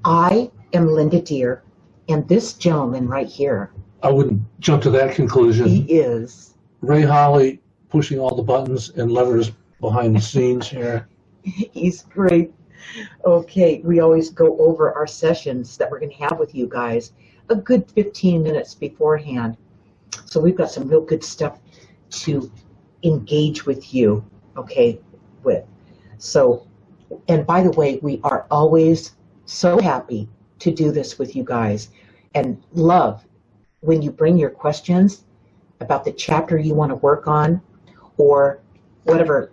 I am Linda Deir, and this gentleman right here. I wouldn't jump to that conclusion. He is. Ray Holly pushing all the buttons and levers behind the scenes here. He's great. Okay, we always go over our sessions that we're going to have with you guys a good 15 minutes beforehand. So we've got some real good stuff to engage with you, okay, with. So, and by the way, we are always so happy to do this with you guys and love when you bring your questions about the chapter you want to work on or whatever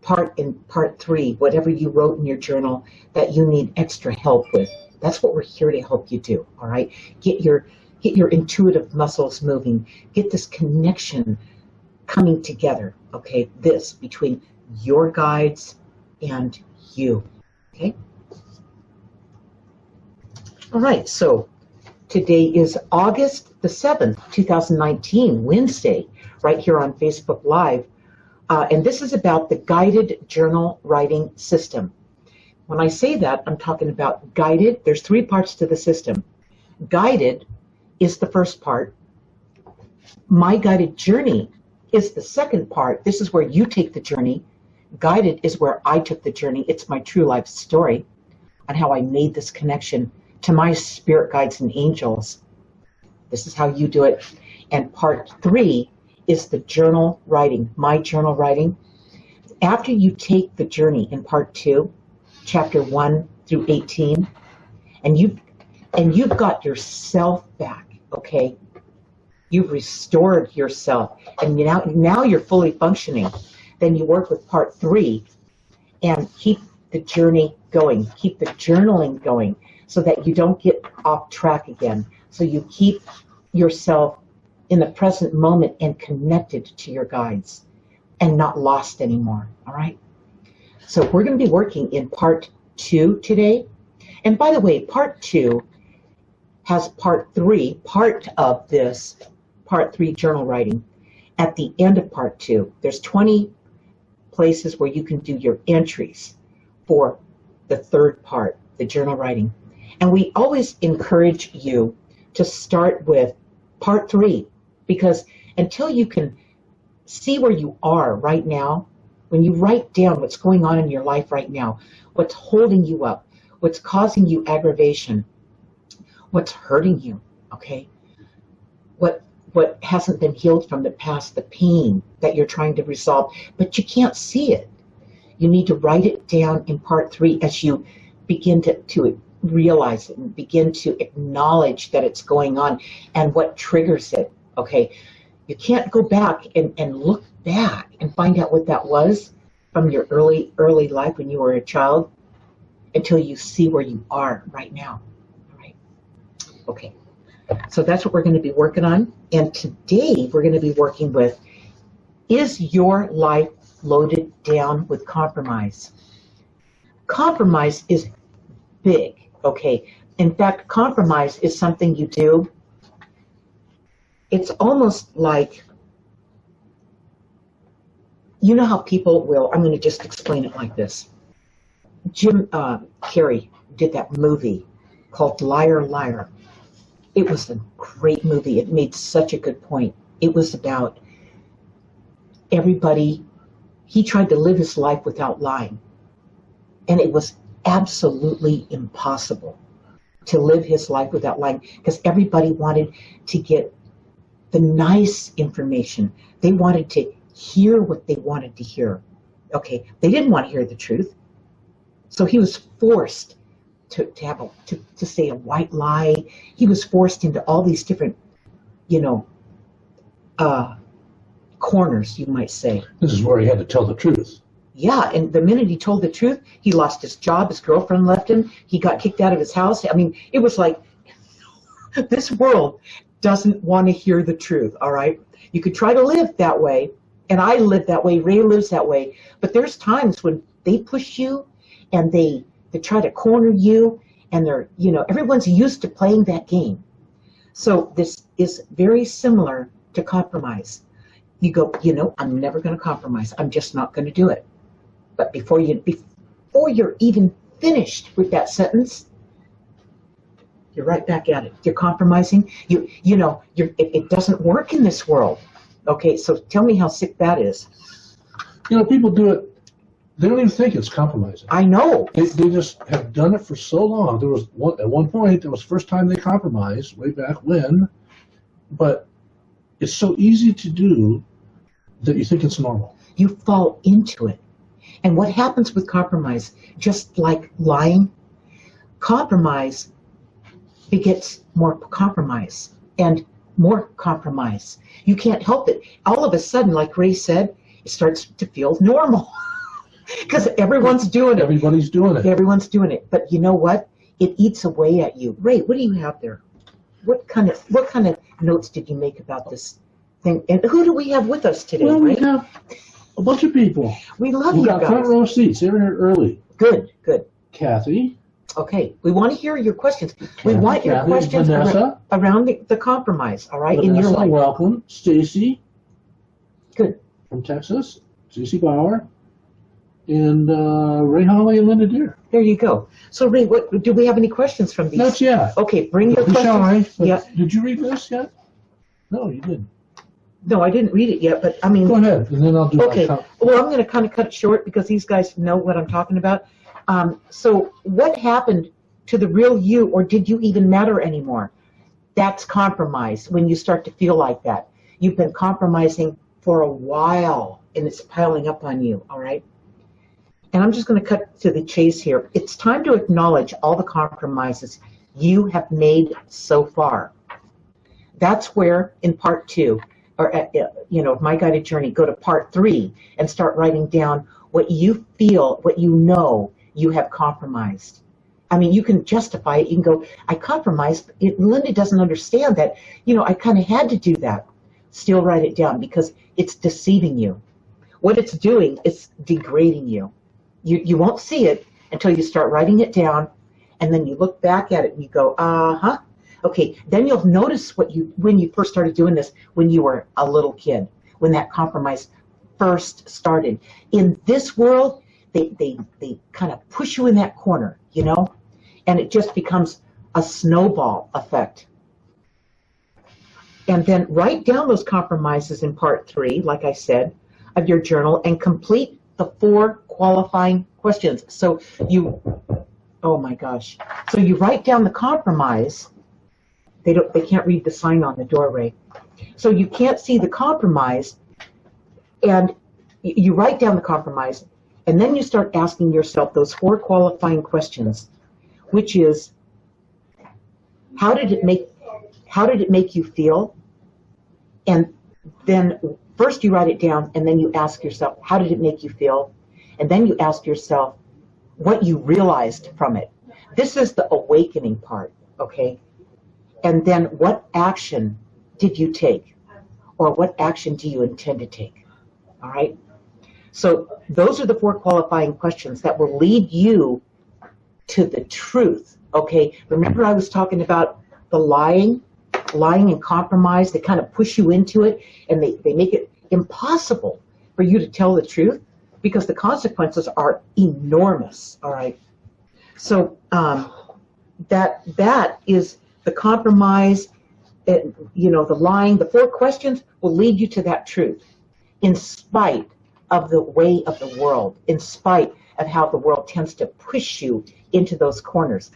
part in part 3, whatever you wrote in your journal that you need extra help with. That's what we're here to help you do, all right? Get your intuitive muscles moving. Get this connection coming together, okay? This between your guides and you, okay? All right, so today is August the 7th, 2019, Wednesday, right here on Facebook Live. And this is about the guided journal writing system. When I say that, I'm talking about guided. There's 3 parts to the system. Guided is the first part. My guided journey is the second part. This is where you take the journey. Guided is where I took the journey. It's my true life story on how I made this connection to my spirit guides and angels. This is how you do it. And part 3 is the journal writing, my journal writing. After you take the journey in part 2, chapter 1 through 18, and you've got yourself back, okay? You've restored yourself, and now you're fully functioning. Then you work with part 3 and keep the journey going, keep the journaling going so that you don't get off track again. So you keep yourself in the present moment and connected to your guides and not lost anymore, all right? So we're going to be working in part 2 today. And by the way, part 2 has part 3, part of this, part 3 journal writing. At the end of part 2, there's 20 places where you can do your entries for the third part, the journal writing. And we always encourage you to start with part 3, because until you can see where you are right now, when you write down what's going on in your life right now, what's holding you up, what's causing you aggravation, what's hurting you, okay? What hasn't been healed from the past, the pain that you're trying to resolve, but you can't see it. You need to write it down in part 3 as you begin to realize it and begin to acknowledge that it's going on and what triggers it, okay? You can't go back and look back and find out what that was from your early life when you were a child until you see where you are right now, all right? Okay, so that's what we're going to be working on. And today we're going to be working with, is your life loaded down with compromise? Compromise is big, okay? In fact, compromise is something you do. It's almost like, you know how people will, I'm going to just explain it like this. Jim Carrey did that movie called Liar, Liar. It was a great movie. It made such a good point. It was about everybody, he tried to live his life without lying. And it was absolutely impossible to live his life without lying because everybody wanted to get the nice information. They wanted to hear what they wanted to hear. Okay, they didn't want to hear the truth. So he was forced to say a white lie. He was forced into all these different, corners, you might say. This is where he had to tell the truth. Yeah, and the minute he told the truth, he lost his job, his girlfriend left him, he got kicked out of his house. I mean, it was like, this world doesn't want to hear the truth, all right? You could try to live that way, and I live that way, Ray lives that way, but there's times when they push you and they try to corner you, and they're, everyone's used to playing that game. So this is very similar to compromise. You go, I'm never going to compromise. I'm just not going to do it. But before you're even finished with that sentence, You're right back at it. You're compromising. It doesn't work in this world. Okay, so tell me how sick that is. People do it. They don't even think it's compromising. I know. They just have done it for so long. At one point, it was the first time they compromised, way back when. But it's so easy to do that you think it's normal. You fall into it. And what happens with compromise, just like lying, compromise begets more compromise and more compromise. You can't help it. All of a sudden, like Ray said, it starts to feel normal because everyone's doing it. Everybody's doing it. Everyone's doing it. But you know what? It eats away at you. Ray, what do you have there? What kind of notes did you make about this thing? And who do we have with us today, Well, Ray? we have a bunch of people. We love We've you got guys. front row seats. They were here early. Good. Kathy. Okay, we want to hear your questions. We want your Kathy, questions Vanessa. around the compromise, all right, in Vanessa, your life. welcome. Stacy Good. from Texas. Stacy Bauer. And Ray Holly and Linda Deir. There you go. So, Ray, do we have any questions from these? Not yet. Okay, bring your Be questions. shy, but Yeah. Did you read this yet? No, you didn't. No, I didn't read it yet, but I mean. Go ahead, and then I'll do Okay. my Well, I'm going to kind of cut it short because these guys know what I'm talking about. So, what happened to the real you, or did you even matter anymore? That's compromise when you start to feel like that. You've been compromising for a while, and it's piling up on you, all right? And I'm just going to cut to the chase here. It's time to acknowledge all the compromises you have made so far. That's where, in part 2, or My Guided Journey, go to part 3 and start writing down what you feel, what you know you have compromised. I mean, you can justify it. You can go, I compromised. Linda doesn't understand that. I kind of had to do that. Still write it down because it's deceiving you. What it's doing is degrading you. You won't see it until you start writing it down, and then you look back at it and you go, uh-huh. Okay, then you'll notice when you first started doing this, when you were a little kid, when that compromise first started. In this world, they kind of push you in that corner, and it just becomes a snowball effect. And then write down those compromises in part 3, like I said, of your journal, and complete the 4 qualifying questions. So oh my gosh. So you write down the compromise. They can't read the sign on the doorway. So you can't see the compromise, and you write down the compromise, and then you start asking yourself those 4 qualifying questions, which is, how did it make you feel? And then first you write it down, and then you ask yourself, how did it make you feel? And then you ask yourself what you realized from it. This is the awakening part, okay? And then what action did you take? Or what action do you intend to take? All right? So those are the 4 qualifying questions that will lead you to the truth, okay? Remember I was talking about the lying and compromise. They kind of push you into it, and they make it impossible for you to tell the truth because the consequences are enormous, all right? So that is the compromise, the lying. The 4 questions will lead you to that truth in spite of the way of the world, in spite of how the world tends to push you into those corners.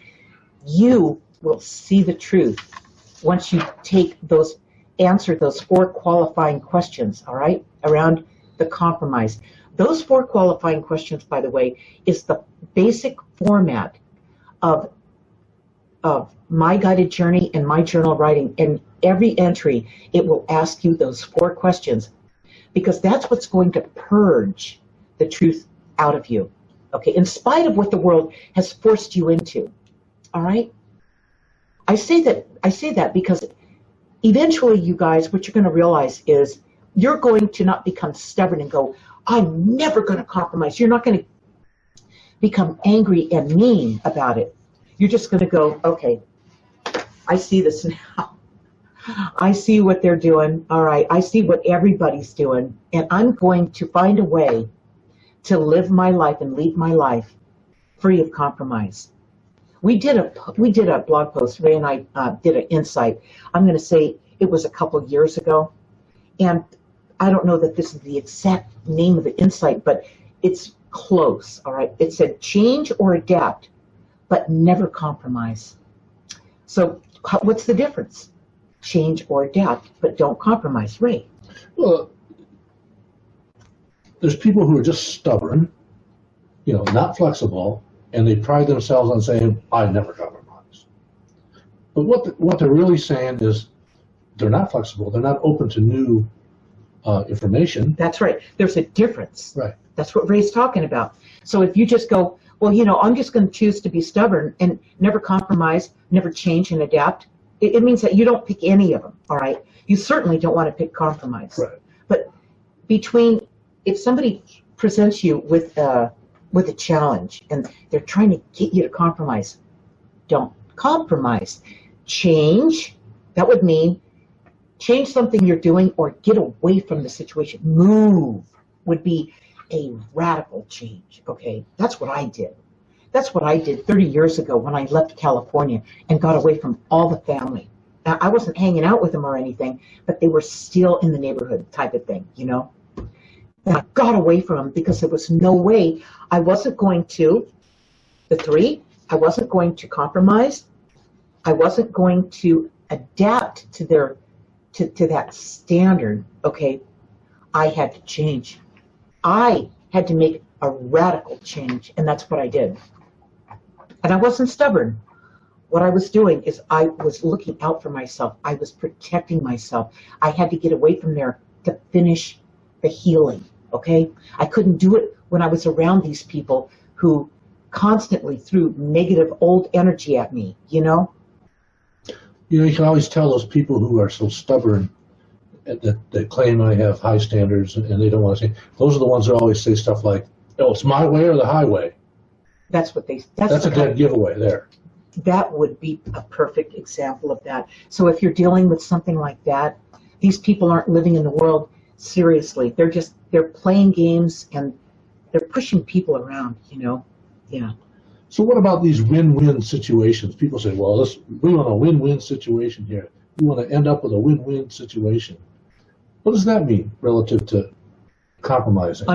You will see the truth once you answer those 4 qualifying questions, all right, around the compromise. Those 4 qualifying questions, by the way, is the basic format of My Guided Journey and my journal writing. And every entry, it will ask you those 4 questions because that's what's going to purge the truth out of you, okay, in spite of what the world has forced you into, all right? I say that because eventually, you guys, what you're going to realize is you're going to not become stubborn and go, I'm never going to compromise. You're not going to become angry and mean about it. You're just going to go, okay, I see this now. I see what they're doing. All right, I see what everybody's doing, and I'm going to find a way to live my life and lead my life free of compromise. we did a blog post. Ray and I did an insight. I'm going to say it was a couple of years ago, and I don't know that this is the exact name of the insight, but it's close. All right, it said change or adapt, but never compromise. So what's the difference? Change or adapt, but don't compromise. Ray. Well, there's people who are just stubborn, not flexible, and they pride themselves on saying, I never compromise. But what they're really saying is they're not flexible. They're not open to new information. That's right. There's a difference. Right. That's what Ray's talking about. So if you just go, well, I'm just going to choose to be stubborn and never compromise, never change and adapt, it means that you don't pick any of them, all right? You certainly don't want to pick compromise. Right. But if somebody presents you with a challenge and they're trying to get you to compromise, don't compromise. Change, that would mean change something you're doing or get away from the situation. Move would be a radical change, okay? That's what I did. That's what I did 30 years ago when I left California and got away from all the family. Now, I wasn't hanging out with them or anything, but they were still in the neighborhood type of thing, And I got away from them because there was no way I wasn't going to, I wasn't going to compromise. I wasn't going to adapt to that standard, okay? I had to change. I had to make a radical change, and that's what I did. And I wasn't stubborn. What I was doing is I was looking out for myself. I was protecting myself. I had to get away from there to finish the healing, okay? I couldn't do it when I was around these people who constantly threw negative old energy at me, You can always tell those people who are so stubborn that claim I have high standards and they don't want to say. Those are the ones that always say stuff like, "Oh, it's my way or the highway." That's what they. That's a dead giveaway there. That would be a perfect example of that. So if you're dealing with something like that, these people aren't living in the world seriously. They're playing games and they're pushing people around. Yeah. So what about these win-win situations? People say, well, we want a win-win situation here. We want to end up with a win-win situation. What does that mean relative to compromising?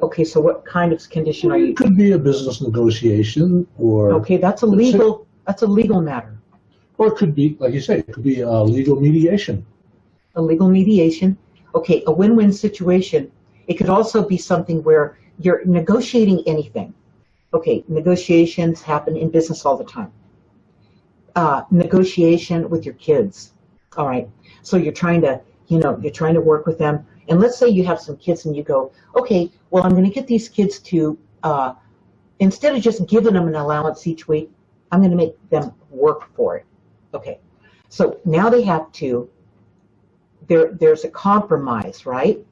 Okay, so what kind of condition are you? It could be a business negotiation or... Okay, that's a legal matter. Or it could be, like you say, it could be a legal mediation. A legal mediation. Okay, a win-win situation. It could also be something where you're negotiating anything. Okay, negotiations happen in business all the time. Negotiation with your kids. All right, so you're trying to work with them. And let's say you have some kids and you go, okay, well, I'm going to get these kids to, instead of just giving them an allowance each week, I'm going to make them work for it. Okay, so now they have to, there's a compromise, right?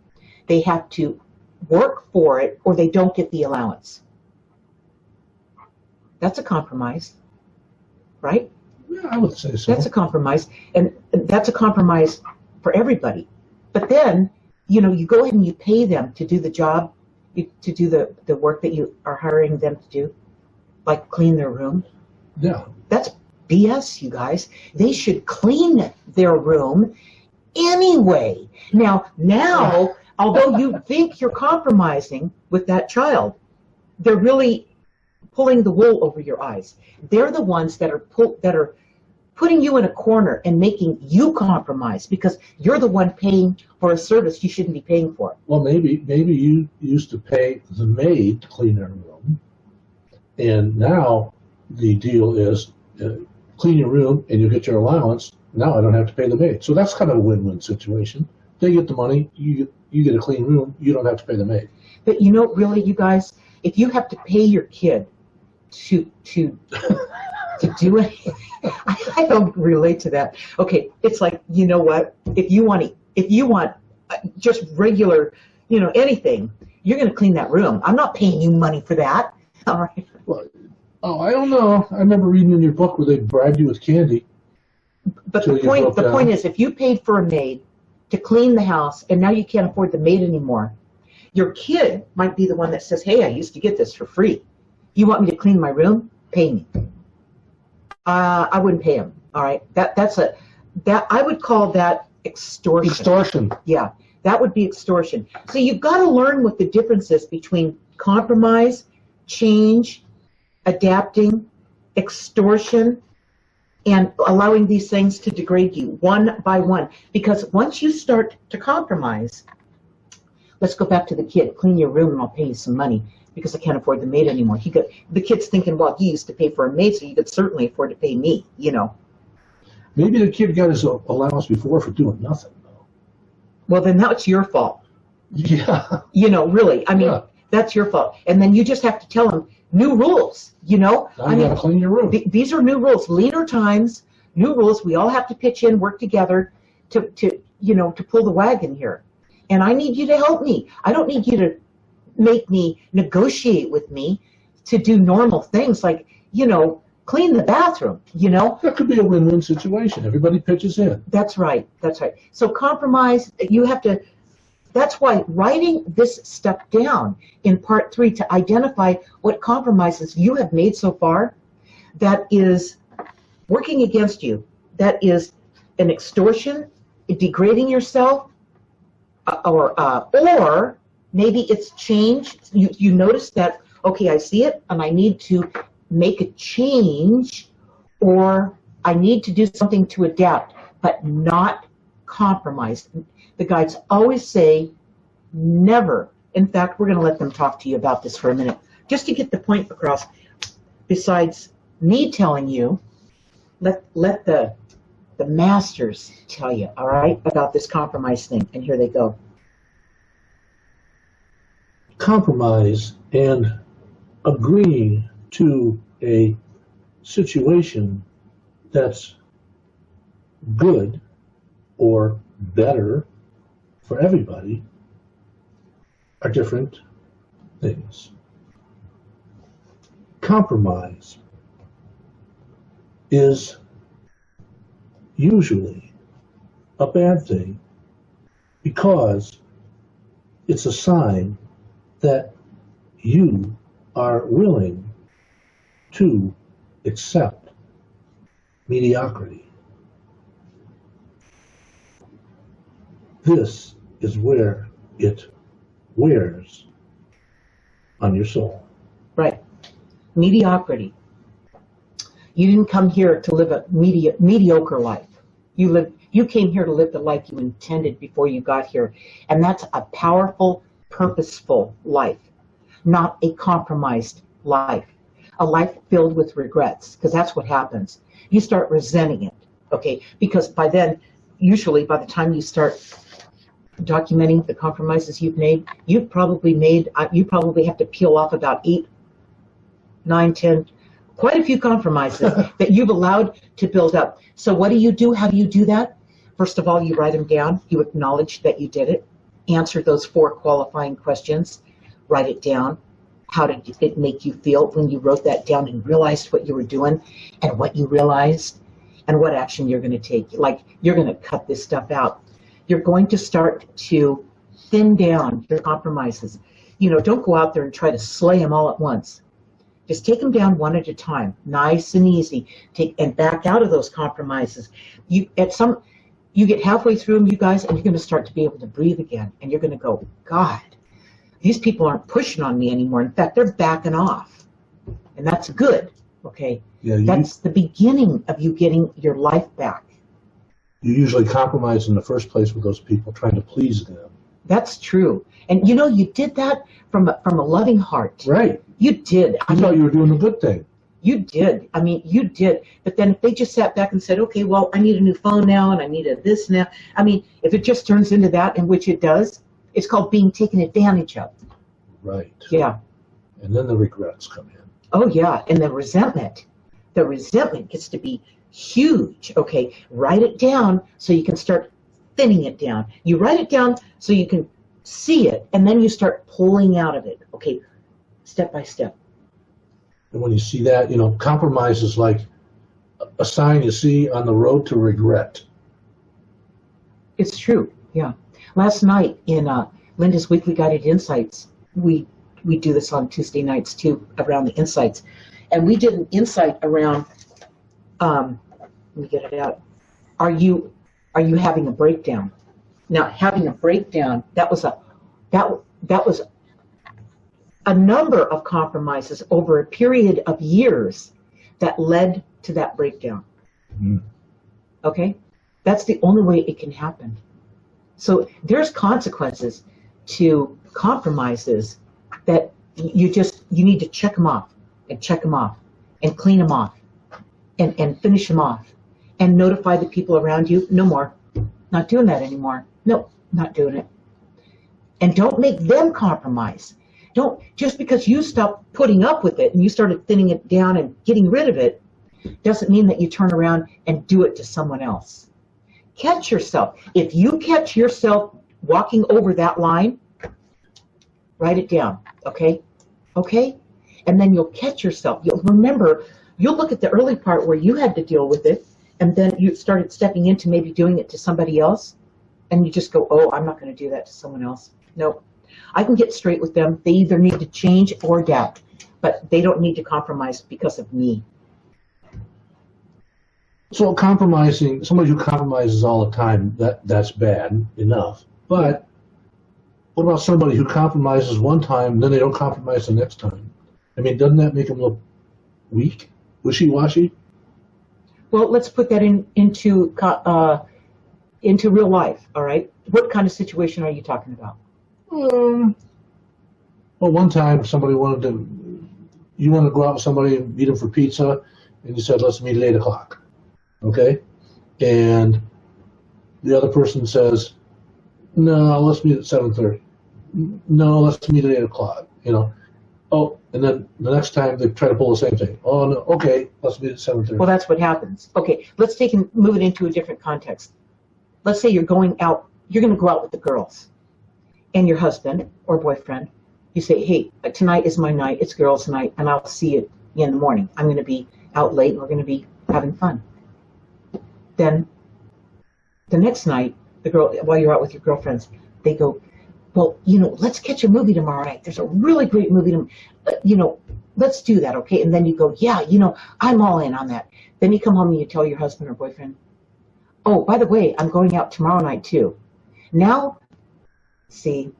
They have to work for it or they don't get the allowance. That's a compromise, right? Yeah, I would say so. That's a compromise, and that's a compromise for everybody. But then, you go ahead and you pay them to do the job, to do the work that you are hiring them to do, like clean their room. Yeah. That's BS, you guys. They should clean their room anyway. Now, although you think you're compromising with that child, they're really pulling the wool over your eyes. They're the ones that are putting you in a corner and making you compromise because you're the one paying for a service you shouldn't be paying for. Well, maybe you used to pay the maid to clean their room, and now the deal is clean your room and you get your allowance. Now I don't have to pay the maid. So that's kind of a win-win situation. They get the money, you get a clean room, you don't have to pay the maid. But really, you guys, if you have to pay your kid to do it, I don't relate to that. Okay, it's like, you know what? If you want just regular, anything, you're going to clean that room. I'm not paying you money for that. All right. Well, I don't know. I remember reading in your book where they bribed you with candy. But the point is, if you paid for a maid to clean the house and now you can't afford the maid anymore, your kid might be the one that says, hey, I used to get this for free. You want me to clean my room? Pay me. I wouldn't pay him. All right, that I would call that extortion. Extortion. Yeah, that would be extortion. So you've got to learn what the difference is between compromise, change, adapting, extortion, and allowing these things to degrade you one by one. Because once you start to compromise, let's go back to the kid. Clean your room and I'll pay you some money because I can't afford the maid anymore. The kid's thinking, well, he used to pay for a maid, so you could certainly afford to pay me, you know. Maybe the kid got his allowance before for doing nothing, though. Well, then that's your fault. Yeah. You know, really. I mean, Yeah. That's your fault. And then you just have to tell him new rules, you know. Now you got to clean your room. These are new rules. Leaner times, new rules. We all have to pitch in, work together to pull the wagon here. And I need you to help me. I don't need you to make me negotiate with me to do normal things like, clean the bathroom, That could be a win-win situation. Everybody pitches in. That's right. So compromise, that's why writing this stuff down in part 3 to identify what compromises you have made so far that is working against you, that is an extortion, degrading yourself, or maybe it's change. You notice that, okay, I see it and I need to make a change, or I need to do something to adapt, but not compromise. The guides always say never. In fact, we're going to let them talk to you about this for a minute, just to get the point across. Besides me telling you, let the masters tell you, all right, about this compromise thing. And here they go. Compromise and agreeing to a situation that's good or better for everybody are different things. Compromise is usually a bad thing because it's a sign that you are willing to accept mediocrity. This is where it wears on your soul. Right. Mediocrity. You didn't come here to live a mediocre life. You came here to live the life you intended before you got here. And that's a powerful, purposeful life, not a compromised life. A life filled with regrets, because that's what happens. You start resenting it, okay? Because by then, usually by the time you start documenting the compromises you've made, you probably have to peel off about 8, 9, 10, quite a few compromises that you've allowed to build up. So what do? How do you do that? First of all, you write them down. You acknowledge that you did it. Answer those 4 qualifying questions. Write it down. How did it make you feel when you wrote that down and realized what you were doing and what you realized and what action you're going to take? Like, you're going to cut this stuff out. You're going to start to thin down your compromises. Don't go out there and try to slay them all at once. Just take them down one at a time, nice and easy. And back out of those compromises. You get halfway through them, you guys, and you're going to start to be able to breathe again. And you're going to go, God, these people aren't pushing on me anymore. In fact, they're backing off. And that's good, okay? Yeah, that's the beginning of you getting your life back. You usually compromise in the first place with those people, trying to please them. That's true. And you did that from a loving heart. Right. You did. I thought you were doing a good thing. You did. You did. But then if they just sat back and said, okay, well, I need a new phone now and I need this now. If it just turns into that, in which it does, it's called being taken advantage of. Right. Yeah. And then the regrets come in. Oh, yeah. And the resentment gets to be huge. Okay. Write it down so you can start thinning it down. You write it down so you can see it, and then you start pulling out of it. Okay. Step by step. And when you see that, compromise is like a sign you see on the road to regret. It's true. Yeah. Last night in Linda's Weekly Guided Insights, we do this on Tuesday nights too, around the insights. And we did an insight around Let me get it out. Are you having a breakdown? Now, having a breakdown, that was a number of compromises over a period of years that led to that breakdown. Mm-hmm. Okay? That's the only way it can happen. So there's consequences to compromises that you need to check them off and clean them off and finish them off and notify the people around you. No more. Not doing that anymore. No, not doing it. And don't make them compromise. Don't, just because you stopped putting up with it and you started thinning it down and getting rid of it, doesn't mean that you turn around and do it to someone else. Catch yourself. If you catch yourself walking over that line, write it down, okay? Okay? And then you'll catch yourself. You'll remember, you'll look at the early part where you had to deal with it, and then you started stepping into maybe doing it to somebody else, and you just go, oh, I'm not going to do that to someone else. Nope. I can get straight with them. They either need to change or adapt, but they don't need to compromise because of me. So compromising, somebody who compromises all the time, that's bad enough. But what about somebody who compromises one time, then they don't compromise the next time? I mean, doesn't that make them look weak, wishy-washy? Well, let's put that into real life, all right? What kind of situation are you talking about? Well, one time you wanted to go out with somebody and meet them for pizza, and you said, let's meet at 8 o'clock. Okay? And the other person says, no, let's meet at 7:30. No, let's meet at 8 o'clock. You know? Oh, and then the next time they try to pull the same thing. Oh, no, okay, let's meet at 7:30. Well, that's what happens. Okay, let's move it into a different context. Let's say you're going out, you're going to go out with the girls and your husband or boyfriend. You say, hey, tonight is my night, it's girls' night, and I'll see you in the morning. I'm going to be out late, and we're going to be having fun. Then the next night, while you're out with your girlfriends, they go, well, let's catch a movie tomorrow night. There's a really great movie. Let's do that, okay? And then you go, yeah, I'm all in on that. Then you come home and you tell your husband or boyfriend, oh, by the way, I'm going out tomorrow night too. Now, and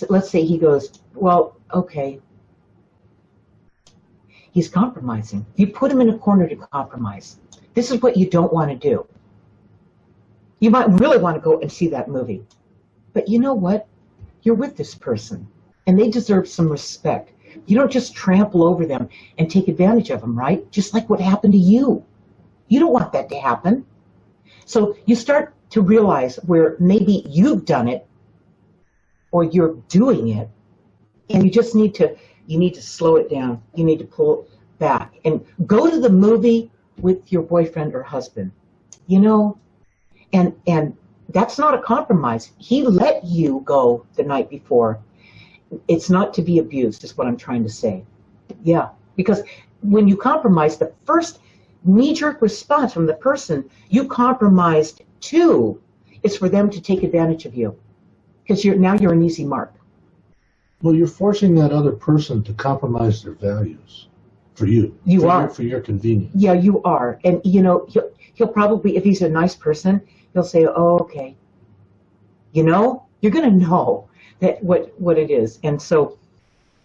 let's say he goes, well, okay. He's compromising. You put him in a corner to compromise. This is what you don't want to do. You might really want to go and see that movie. But you know what? You're with this person, and they deserve some respect. You don't just trample over them and take advantage of them, right? Just like what happened to you. You don't want that to happen. So you start to realize where maybe you've done it or you're doing it, and you just need to slow it down. You need to pull back and go to the movie with your boyfriend or husband, and that's not a compromise. He let you go the night before. It's not to be abused, is what I'm trying to say. Yeah, because when you compromise, the first knee-jerk response from the person you compromised to is for them to take advantage of you, because now you're an easy mark. Well, you're forcing that other person to compromise their values for you. For your convenience. Yeah, you are. And, he'll probably, if he's a nice person, he'll say, oh, okay. You're going to know that what it is. And so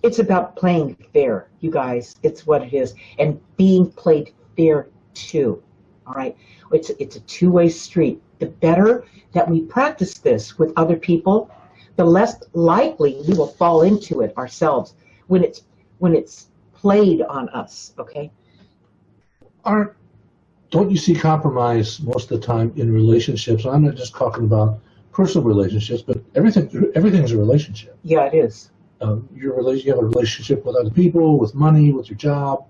it's about playing fair, you guys. It's what it is. And being played fair, too. All right? It's a two-way street. The better that we practice this with other people, the less likely we will fall into it ourselves when it's played on us, okay? Don't you see compromise most of the time in relationships? I'm not just talking about personal relationships, but everything's a relationship. Yeah, it is. You have a relationship with other people, with money, with your job,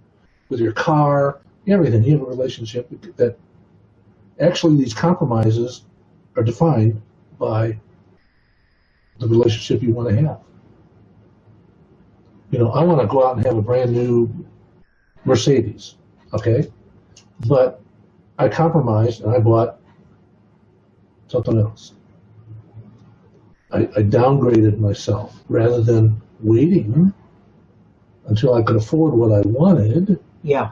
with your car, everything. You have a relationship that actually these compromises are defined by the relationship you want to have. I want to go out and have a brand new Mercedes, okay? But I compromised and I bought something else. I downgraded myself rather than waiting until I could afford what I wanted. Yeah.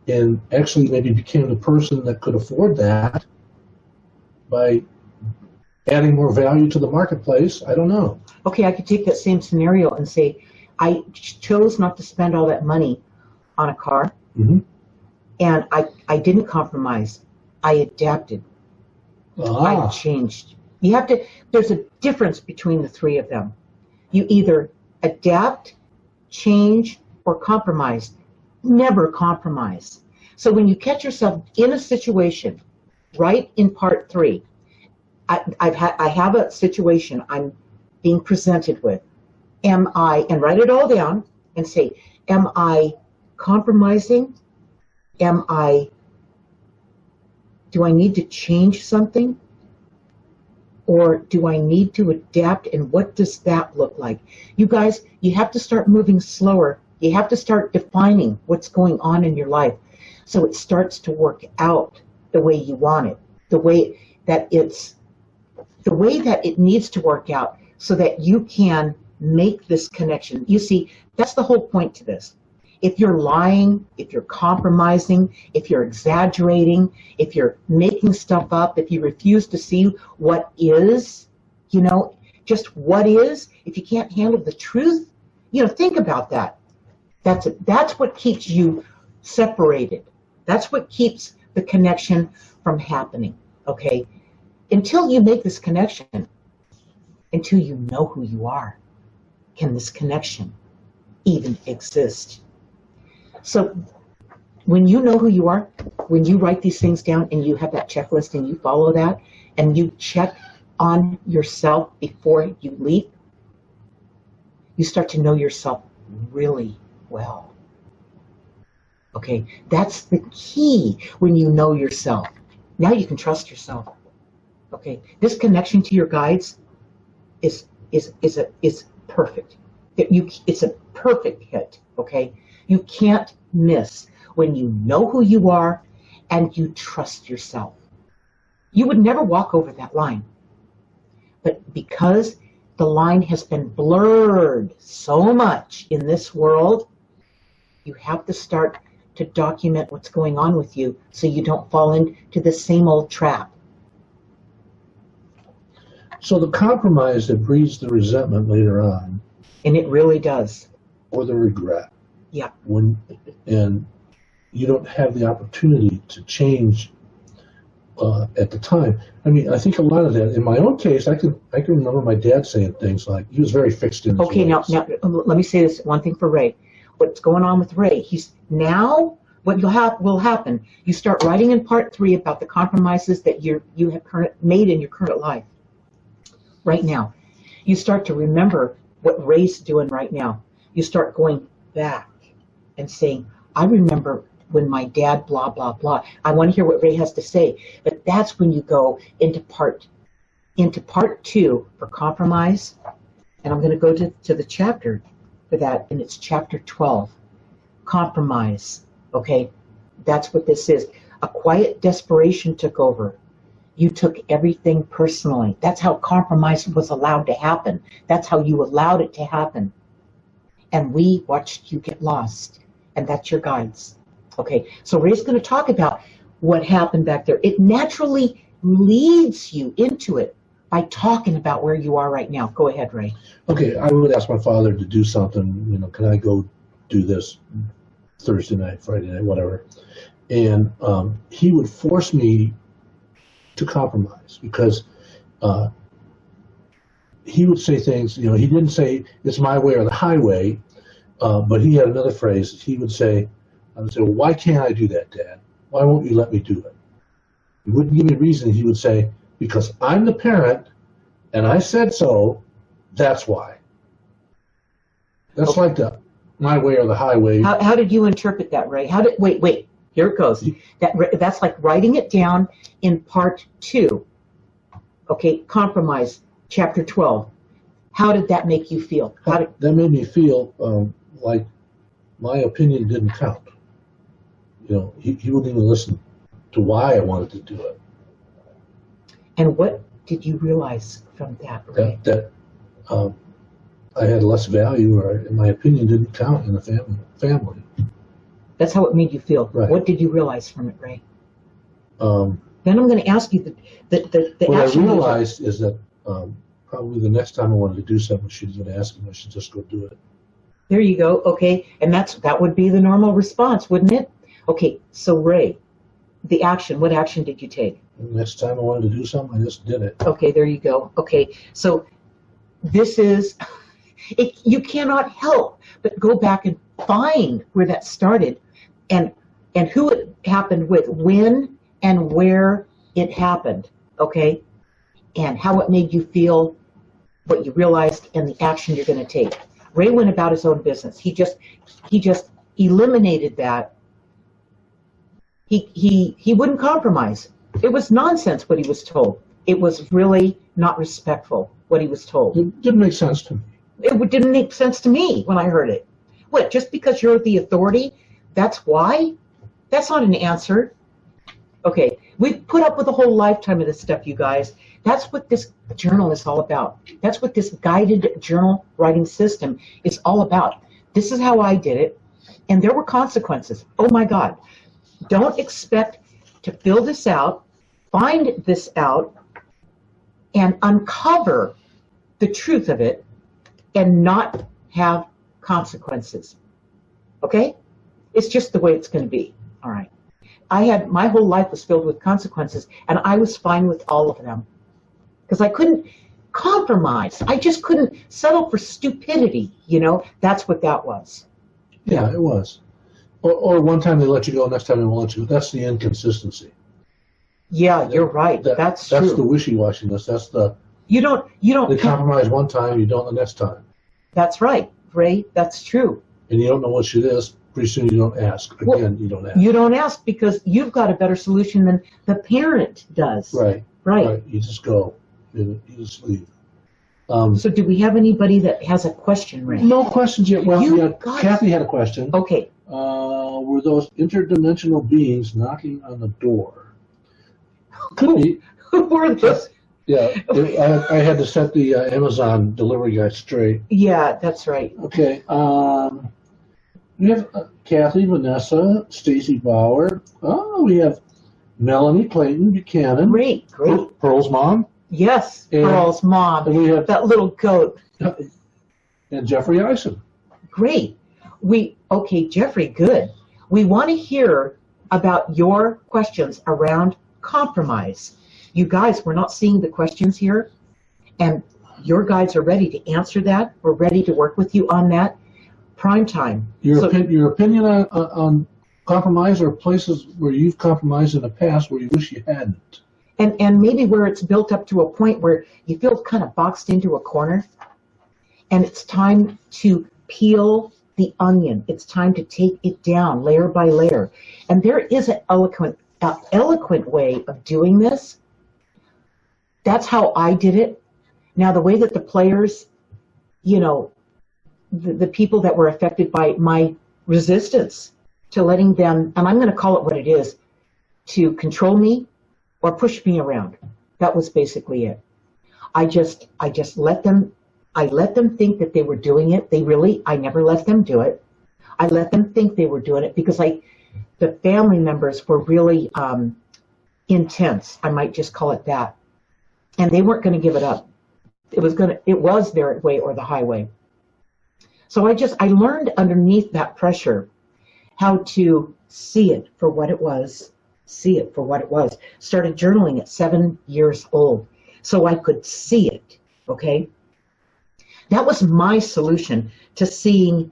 and actually maybe became the person that could afford that by adding more value to the marketplace. I don't know. Okay, I could take that same scenario and say, I chose not to spend all that money on a car, Mm-hmm. and I didn't compromise. I adapted. I Ah, changed. There's a difference between the three of them. You either adapt, change, or compromise. Never compromise. So when you catch yourself in a situation, right in part 3, I have a situation I'm being presented with. And write it all down and say, am I compromising? Do I need to change something? Or do I need to adapt? And what does that look like? You guys, you have to start moving slower. You have to start defining what's going on in your life so it starts to work out the way you want it, the way that it needs to work out so that you can make this connection. You see, that's the whole point to this. If you're lying, if you're compromising, if you're exaggerating, if you're making stuff up, if you refuse to see what is, just what is, if you can't handle the truth, think about that. That's what keeps you separated. That's what keeps the connection from happening, okay? Until you make this connection, until you know who you are, can this connection even exist? So when you know who you are, when you write these things down and you have that checklist and you follow that and you check on yourself before you leap, you start to know yourself really well. Okay, that's the key when you know yourself. Now you can trust yourself. Okay, this connection to your guides is perfect. It's a perfect hit. Okay, you can't miss when you know who you are and you trust yourself. You would never walk over that line, but because the line has been blurred so much in this world, you have to start to document what's going on with you so you don't fall into the same old trap. so the compromise that breeds the resentment later on, And it really does. or the regret, Yeah. and you don't have the opportunity to change at the time. I mean, I think a lot of that. In my own case, I can remember my dad saying things like he was very fixed in his Okay, now ways. let me say this one thing for Ray. What's going on with Ray? What will happen? You start writing in part 3 about the compromises that you have made in your current life. Right now, you start to remember what Ray's doing right now. You start going back and saying, I remember when my dad blah blah blah. I want to hear what Ray has to say. But that's when you go into part 2 for compromise. And I'm going to go to the chapter for that, and it's chapter 12, compromise. Okay, that's what this is. A quiet desperation took over. You took everything personally. That's how compromise was allowed to happen. That's how you allowed it to happen. And we watched you get lost. And that's your guides. Okay, so Ray's going to talk about what happened back there. It naturally leads you into it by talking about where you are right now. Go ahead, Ray. Okay, I would ask my father to do something. Can I go do this Thursday night, Friday night, whatever? And he would force me to compromise because he would say things. He didn't say it's my way or the highway, but he had another phrase. He would say, I would say, well, why can't I do that, Dad? Why won't you let me do it? He wouldn't give me a reason. He would say, because I'm the parent and I said so, that's why. That's Okay. like the my way or the highway. How did you interpret that, Ray? Wait, here it goes. That's like writing it down in part 2. Okay, compromise, chapter 12. How did that make you feel? That made me feel like my opinion didn't count. He wouldn't even listen to why I wanted to do it. And what did you realize from that, Ray? That I had less value, or my opinion didn't count in the family. That's how it made you feel. Right. What did you realize from it, Ray? Um, Then I'm going to ask you the what I action. realized is that probably the next time I wanted to do something, she's going to ask me, I should just go do it. There you go. Okay, and that would be the normal response, wouldn't it? Okay, so Ray, the action. What action did you take? The next time I wanted to do something, I just did it. Okay, there you go. Okay, so this is, you cannot help but go back and find where that started and who it happened with, when and where it happened, okay? And how it made you feel, what you realized, and the action you're going to take. Ray went about his own business. He just eliminated that. He wouldn't compromise. It was nonsense what he was told. It was really not respectful what he was told. It didn't make sense to me. It didn't make sense to me when I heard it. What, just because you're the authority, that's why? That's not an answer. Okay, we've put up with a whole lifetime of this stuff, you guys. That's what this journal is all about. That's what this guided journal writing system is all about. This is how I did it, and there were consequences. Oh my God. Don't expect to fill this out, find this out, and uncover the truth of it and not have consequences. Okay? It's just the way it's going to be. All right. My whole life was filled with consequences, and I was fine with all of them because I couldn't compromise. I just couldn't settle for stupidity, you know? That's what that was. Yeah, it was. Or one time they let you go, next time they won't let you go. That's the inconsistency. Yeah, you're right. That's true. That's the wishy-washiness. That's the... You don't... They compromise one time, you don't the next time. That's right, Ray. That's true. And you don't know what it is. Pretty soon you don't ask. Again, you don't ask. You don't ask because you've got a better solution than the parent does. Right. Right. You just go. You just leave. So do we have anybody that has a question, Ray? No questions yet. Well, You yeah, guys- Kathy had a question. Okay. Were those interdimensional beings knocking on the door? Could be. Who were those? Yeah, I had to set the Amazon delivery guy straight. Yeah, that's right. Okay. We have Kathy, Vanessa, Stacy Bauer. Oh, we have Melanie Clayton Buchanan. Great. Pearl's mom. Yes, And- Pearl's mom. And we have That little goat. and Jeffrey Eisen. Great. Okay, Jeffrey, good. We want to hear about your questions around compromise. You guys, we're not seeing the questions here, and your guides are ready to answer that. We're ready to work with you on that. Prime time. Your opinion on compromise, or places where you've compromised in the past where you wish you hadn't. And maybe where it's built up to a point where you feel kind of boxed into a corner, and it's time to peel the onion. It's time to take it down layer by layer. And there is an eloquent way of doing this. That's how I did it. Now, the way that the players, you know, the people that were affected by my resistance to letting them, and I'm going to call it what it is, to control me or push me around. That was basically it. I just let them, I let them think that they were doing it. I never let them do it. I let them think they were doing it because the family members were really intense. I might just call it that. And they weren't going to give it up. It was their way or the highway. So I learned underneath that pressure how to see it for what it was, Started journaling at 7 years old so I could see it, okay? That was my solution to seeing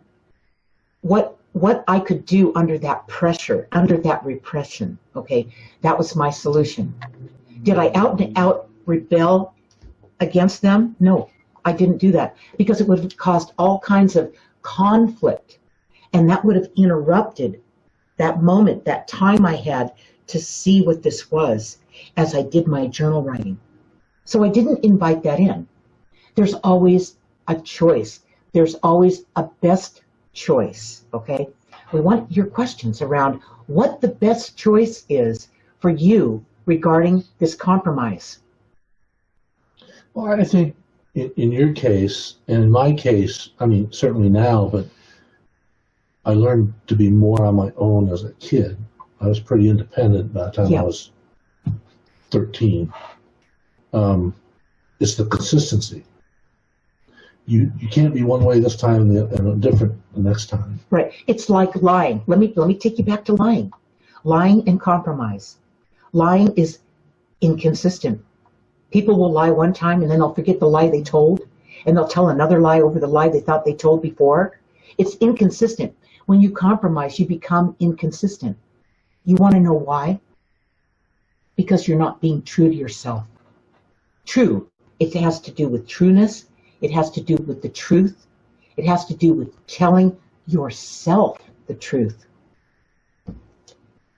what I could do under that pressure, under that repression, okay? That was my solution. Did I out and out rebel against them? No, I didn't do that because it would have caused all kinds of conflict, and that would have interrupted that moment, that time I had to see what this was as I did my journal writing. So I didn't invite that in. There's always a choice. There's always a best choice, okay? We want your questions around what the best choice is for you regarding this compromise. Well, I think in your case, and in my case, I mean, certainly now, but I learned to be more on my own as a kid. I was pretty independent by the time I was 13. It's the consistency. You can't be one way this time and different the next time. Right. It's like lying. Let me take you back to lying. Lying and compromise. Lying is inconsistent. People will lie one time and then they'll forget the lie they told, and they'll tell another lie over the lie they thought they told before. It's inconsistent. When you compromise, you become inconsistent. You want to know why? Because you're not being true to yourself. True. It has to do with trueness. It has to do with the truth. It has to do with telling yourself the truth.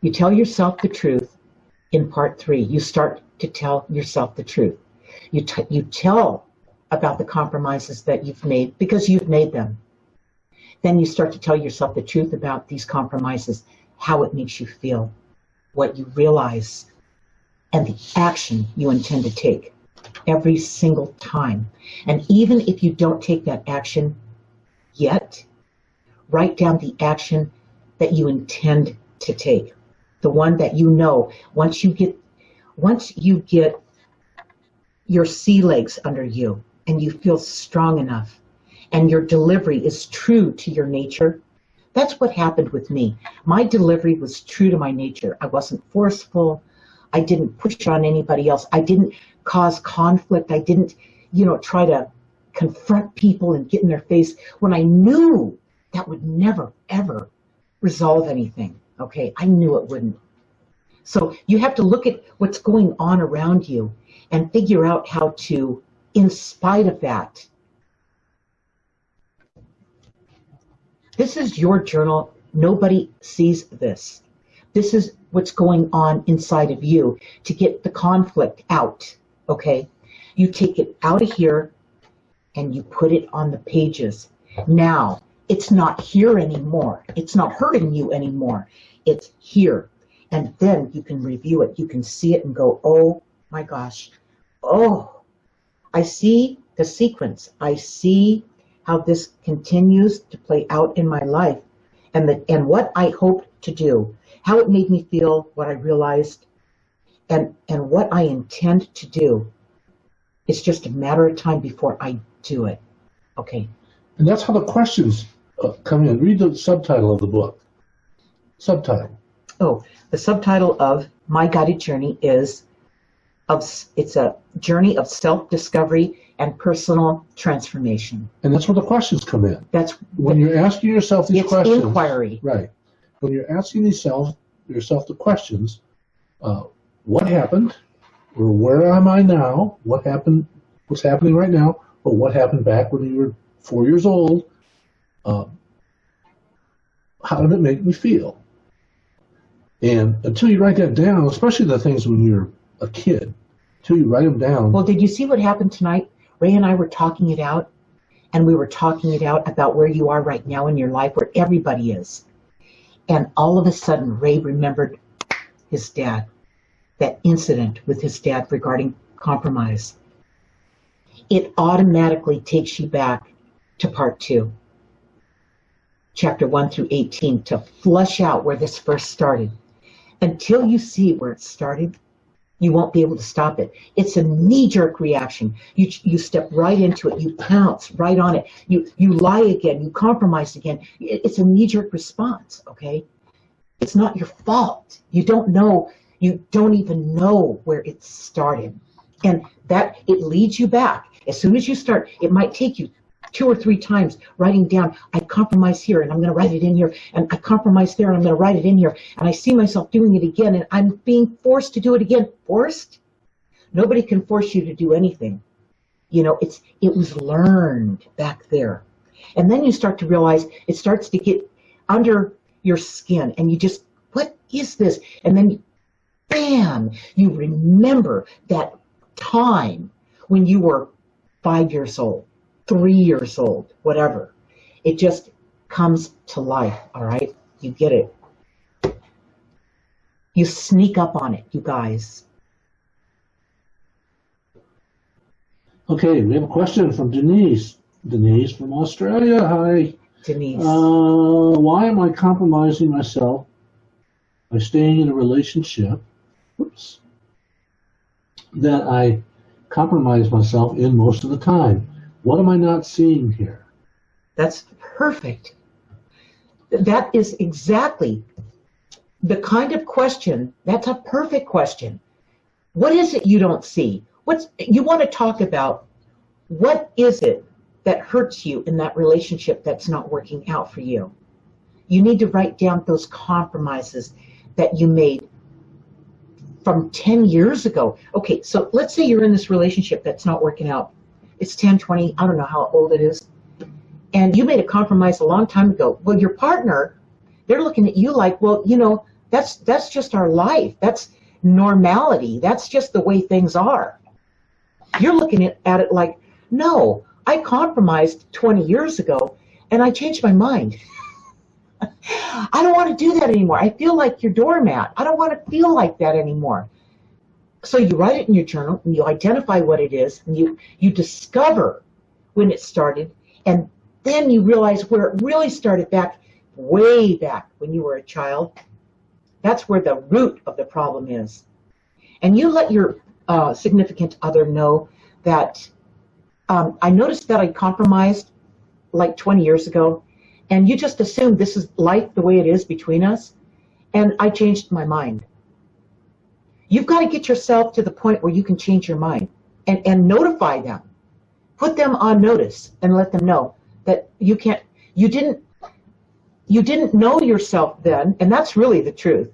You tell yourself the truth in part 3. You start to tell yourself the truth. You tell about the compromises that you've made because you've made them. Then you start to tell yourself the truth about these compromises, how it makes you feel, what you realize, and the action you intend to take every single time. And even if you don't take that action yet, write down the action that you intend to take. The one that you know, once you get your sea legs under you and you feel strong enough and your delivery is true to your nature. That's what happened with me. My delivery was true to my nature. I wasn't forceful. I didn't push on anybody else. I didn't cause conflict. I didn't, try to confront people and get in their face when I knew that would never, ever resolve anything. Okay, I knew it wouldn't. So you have to look at what's going on around you and figure out how to, in spite of that. This is your journal. Nobody sees this. This is what's going on inside of you to get the conflict out, okay? You take it out of here and you put it on the pages. Now, it's not here anymore. It's not hurting you anymore. It's here. And then you can review it. You can see it and go, oh my gosh. Oh, I see the sequence. I see how this continues to play out in my life and what I hoped to do, how it made me feel, what I realized, and what I intend to do. It's just a matter of time before I do it. Okay. And that's how the questions come in. Read the subtitle of the book. Subtitle. Oh, the subtitle of My Guided Journey is, it's a journey of self-discovery and personal transformation. And that's where the questions come in. That's when you're asking yourself these questions. It's inquiry. Right. When you're asking yourself the questions, what happened? Or where am I now? What happened? What's happening right now? Or what happened back when you were 4 years old? How did it make me feel? And until you write that down, especially the things when you're a kid, until you write them down. Well, did you see what happened tonight? Ray and I were talking it out, and we were talking it out about where you are right now in your life, where everybody is. And all of a sudden, Ray remembered his dad, that incident with his dad regarding compromise. It automatically takes you back to part 2, chapter 1 through 18, to flush out where this first started. Until you see where it started, you won't be able to stop it. It's a knee-jerk reaction. You step right into it. You pounce right on it. You lie again. You compromise again. It's a knee-jerk response, okay? It's not your fault. You don't know. You don't even know where it started. And that, it leads you back. As soon as you start, it might take you 2 or 3 times writing down, I compromise here and I'm going to write it in here, and I compromise there and I'm going to write it in here, and I see myself doing it again and I'm being forced to do it again. Forced? Nobody can force you to do anything. It was learned back there. And then you start to realize it starts to get under your skin and you just, what is this? And then bam, you remember that time when you were 5 years old. 3 years old, whatever. It just comes to life, all right? You get it. You sneak up on it, you guys. Okay, we have a question from Denise. Denise from Australia, hi. Denise? Why am I compromising myself by staying in a relationship that I compromise myself in most of the time? What am I not seeing here? That's perfect. That is exactly the kind of question. That's a perfect question. What is it you don't see? You want to talk about? What is it that hurts you in that relationship that's not working out for you? You need to write down those compromises that you made from 10 years ago. Okay, so let's say you're in this relationship that's not working out. It's 10, 20, I don't know how old it is. And you made a compromise a long time ago. Well, your partner, they're looking at you like, well, that's just our life. That's normality. That's just the way things are. You're looking at it like, no, I compromised 20 years ago and I changed my mind. I don't want to do that anymore. I feel like your doormat. I don't want to feel like that anymore. So you write it in your journal and you identify what it is and you discover when it started, and then you realize where it really started way back when you were a child. That's where the root of the problem is. And you let your significant other know that I noticed that I compromised like 20 years ago, and you just assumed this is life the way it is between us, and I changed my mind. You've got to get yourself to the point where you can change your mind and notify them. Put them on notice and let them know that you didn't know yourself then, and that's really the truth.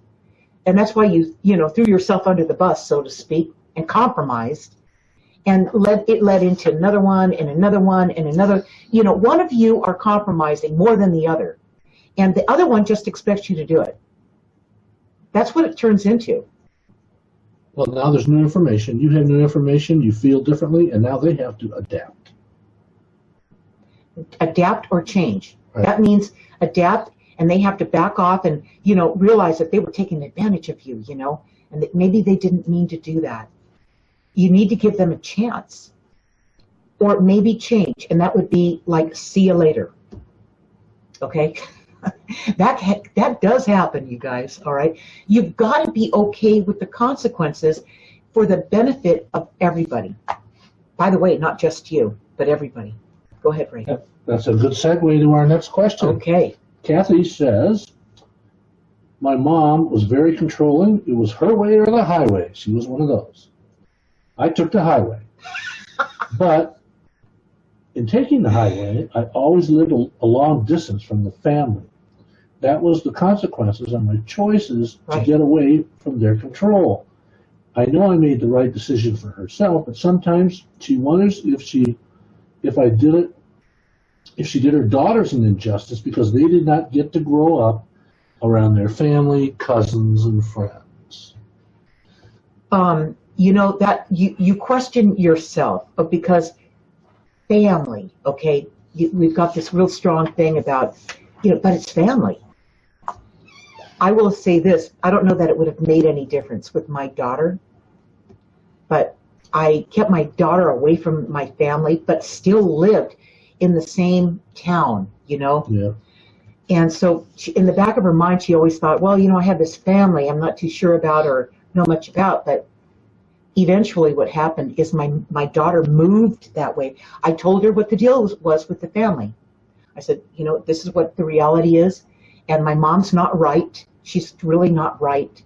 And that's why you threw yourself under the bus, so to speak, and compromised. And it led into another one and another one and another. One of you are compromising more than the other. And the other one just expects you to do it. That's what it turns into. Well, now there's new information. You have new information. You feel differently. And now they have to adapt. Adapt or change. Right. That means adapt, and they have to back off and, realize that they were taking advantage of you, and that maybe they didn't mean to do that. You need to give them a chance, or maybe change, and that would be like, see you later. Okay? That does happen, you guys, all right? You've got to be okay with the consequences for the benefit of everybody. By the way, not just you, but everybody. Go ahead, Ray. That's a good segue to our next question. Okay. Kathy says, my mom was very controlling. It was her way or the highway. She was one of those. I took the highway. But in taking the highway, I always lived a long distance from the family. That was the consequences of my choices to get away from their control. I know I made the right decision for herself, but sometimes she wonders if she did her daughters an injustice because they did not get to grow up around their family, cousins, and friends. That you question yourself because family, okay? We've got this real strong thing about, but it's family. I will say this, I don't know that it would have made any difference with my daughter, but I kept my daughter away from my family, but still lived in the same town, Yeah. And so in the back of her mind, she always thought, well, I have this family I'm not too sure about or know much about, but eventually what happened is my daughter moved that way. I told her what the deal was with the family. I said, this is what the reality is, and my mom's not right. She's really not right.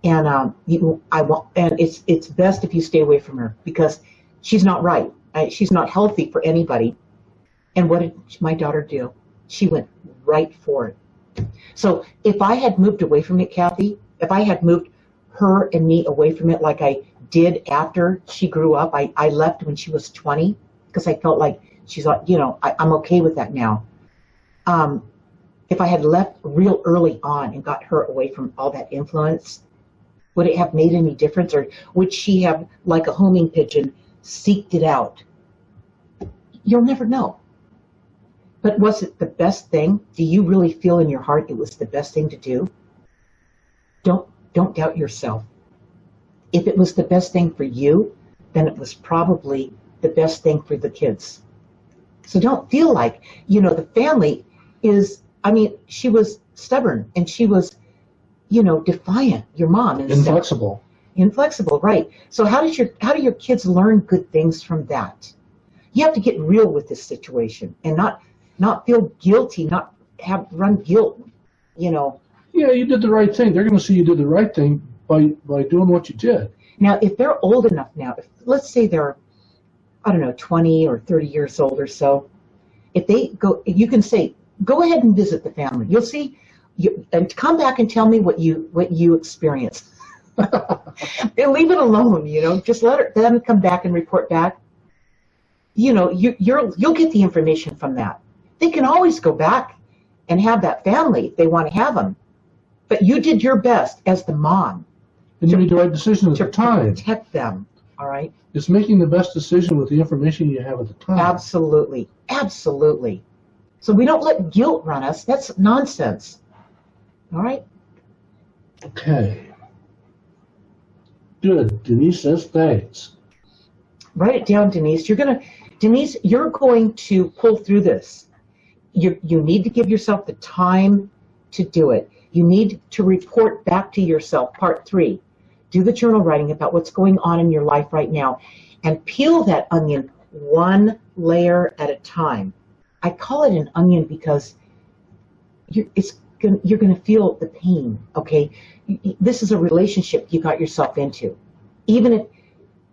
And it's best if you stay away from her because she's not right. She's not healthy for anybody. And what did my daughter do? She went right for it. So if I had moved away from it, Kathy, if I had moved her and me away from it like I did after she grew up, I left when she was 20 because I felt like she's like, I'm okay with that now. If I had left real early on and got her away from all that influence, would it have made any difference, or would she have, like a homing pigeon, seeked it out? You'll never know. But was it the best thing? Do you really feel in your heart it was the best thing to do? Don't doubt yourself. If it was the best thing for you, then it was probably the best thing for the kids. So don't feel like, the family, is, I mean, she was stubborn and she was, defiant. Your mom is Inflexible. Inflexible, right? So how do your kids learn good things from that? You have to get real with this situation and not feel guilty, not run guilt. Yeah, you did the right thing. They're going to see you did the right thing by doing what you did. Now, if they're old enough now, let's say they're, I don't know, 20 or 30 years old or so, if they go, you can say, go ahead and visit the family. You'll see, and come back and tell me what you experienced. And leave it alone, just let them come back and report back. You'll get the information from that. They can always go back and have that family if they want to have them. But you did your best as the mom. And you made the right decision at the time. To protect them, all right? It's making the best decision with the information you have at the time. Absolutely, absolutely. So we don't let guilt run us. That's nonsense, all right? Okay. Good. Denise says thanks. Write it down, Denise. Denise, you're going to pull through this. You need to give yourself the time to do it. You need to report back to yourself. Part 3. Do the journal writing about what's going on in your life right now and peel that onion one layer at a time. I call it an onion because you're going to feel the pain, okay? This is a relationship you got yourself into. Even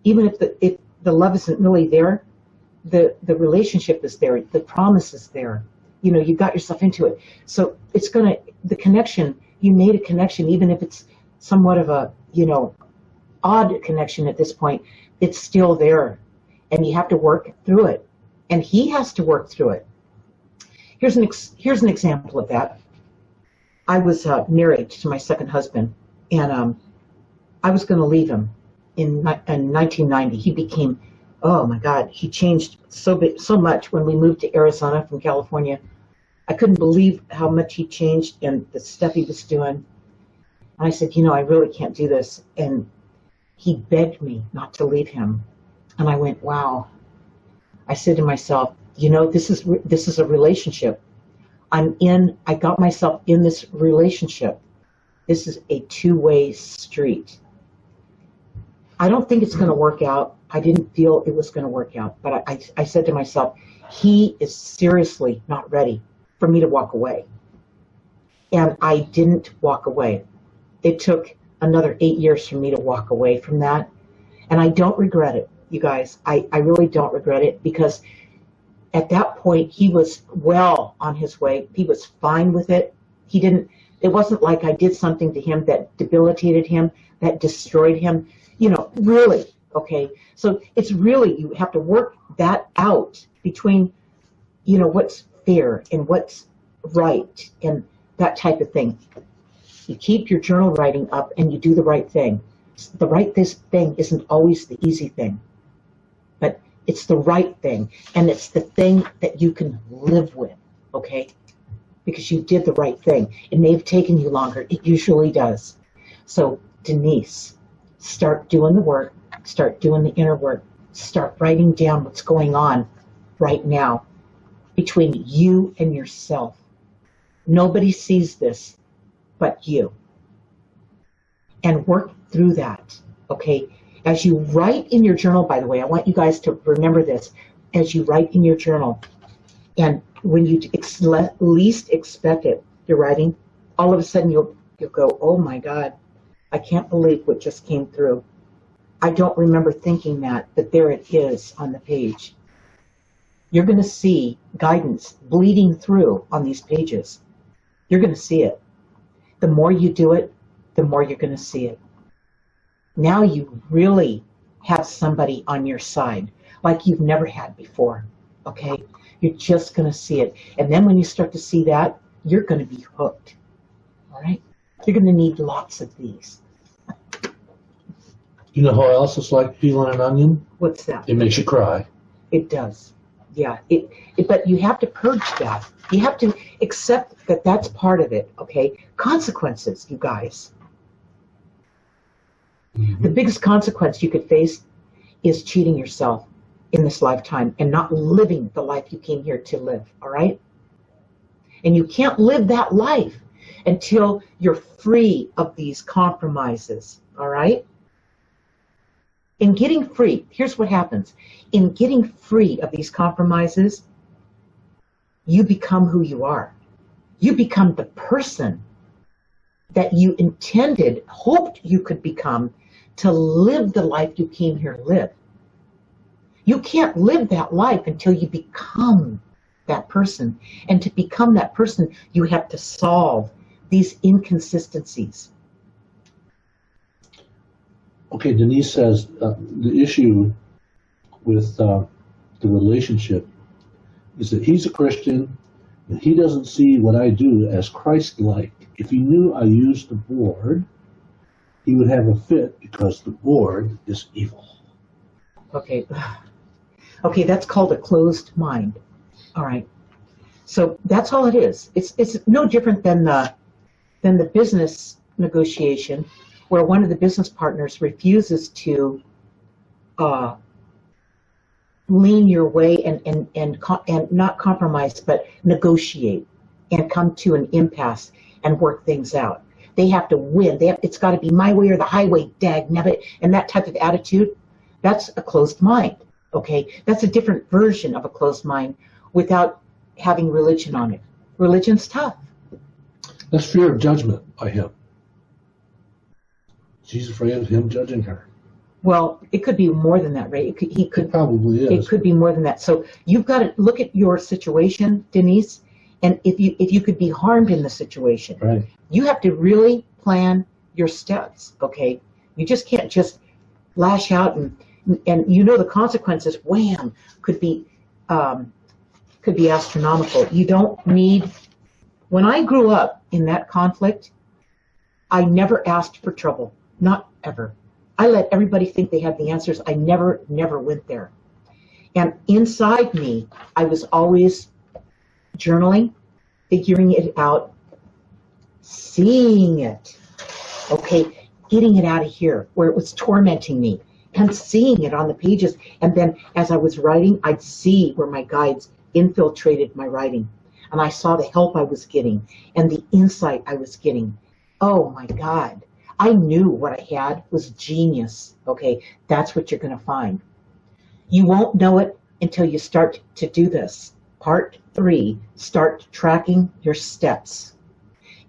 if the love isn't really there, the relationship is there, the promise is there. You got yourself into it. So it's the connection, you made a connection, even if it's somewhat of a, odd connection at this point, it's still there. And you have to work through it. And he has to work through it. Here's an example of that. I was married to my second husband, and I was going to leave him in 1990. He became, oh my God, he changed so much when we moved to Arizona from California. I couldn't believe how much he changed and the stuff he was doing. And I said, I really can't do this. And he begged me not to leave him. And I went, wow. I said to myself, this is a relationship. I got myself in this relationship. This is a two-way street. I don't think it's going to work out. I didn't feel it was going to work out. But I said to myself, he is seriously not ready for me to walk away. And I didn't walk away. It took another 8 years for me to walk away from that. And I don't regret it, you guys. I really don't regret it, because at that point he was well on his way. He was fine with it. It wasn't like I did something to him that debilitated him, that destroyed him, really. Okay. So it's really, you have to work that out between, what's fair and what's right and that type of thing. You keep your journal writing up and you do the right thing. The right thing isn't always the easy thing, but it's the right thing, and it's the thing that you can live with, okay? Because you did the right thing. It may have taken you longer. It usually does. So, Denise, start doing the work. Start doing the inner work. Start writing down what's going on right now between you and yourself. Nobody sees this but you. And work through that, okay? As you write in your journal, by the way, I want you guys to remember this. As you write in your journal, and when you least expect it, you're writing, all of a sudden you'll go, oh my God, I can't believe what just came through. I don't remember thinking that, but there it is on the page. You're going to see guidance bleeding through on these pages. You're going to see it. The more you do it, the more you're going to see it. Now you really have somebody on your side like you've never had before, okay? You're just going to see it. And then when you start to see that, you're going to be hooked, all right? You're going to need lots of these. You know how else it's like peeling an onion? What's that? It makes you cry. It does. Yeah. But you have to purge that. You have to accept that that's part of it, okay? Consequences, you guys. The biggest consequence you could face is cheating yourself in this lifetime and not living the life you came here to live, all right? And you can't live that life until you're free of these compromises, all right? In getting free, here's what happens. In getting free of these compromises, you become who you are. You become the person that you intended, hoped you could become to live the life you came here to live. You can't live that life until you become that person. And to become that person, you have to solve these inconsistencies. Okay, Denise says the issue with the relationship is that he's a Christian and he doesn't see what I do as Christ-like. If he knew I used the board, he would have a fit because the board is evil. Okay. Okay, that's called a closed mind. All right. So that's all it is. It's no different than the business negotiation where one of the business partners refuses to lean your way and not compromise, but negotiate and come to an impasse and work things out. They have to win. It's got to be my way or the highway, dag nabbit, and that type of attitude. That's a closed mind. Okay, that's a different version of a closed mind without having religion on it. Religion's tough. That's fear of judgment by him. She's afraid of him judging her. Well, it could be more than that, right? It probably is. It could be more than that. So you've got to look at your situation, Denise, and if you could be harmed in the situation, right, you have to really plan your steps. Okay, you just can't just lash out and you know the consequences. Wham, could be astronomical. You don't need. When I grew up in that conflict, I never asked for trouble, not ever. I let everybody think they had the answers. I never went there. And inside me, I was always journaling, figuring it out, seeing it, okay, getting it out of here where it was tormenting me and seeing it on the pages. And then as I was writing, I'd see where my guides infiltrated my writing. And I saw the help I was getting and the insight I was getting. Oh my God. I knew what I had was genius. Okay, that's what you're going to find. You won't know it until you start to do this. Part 3, start tracking your steps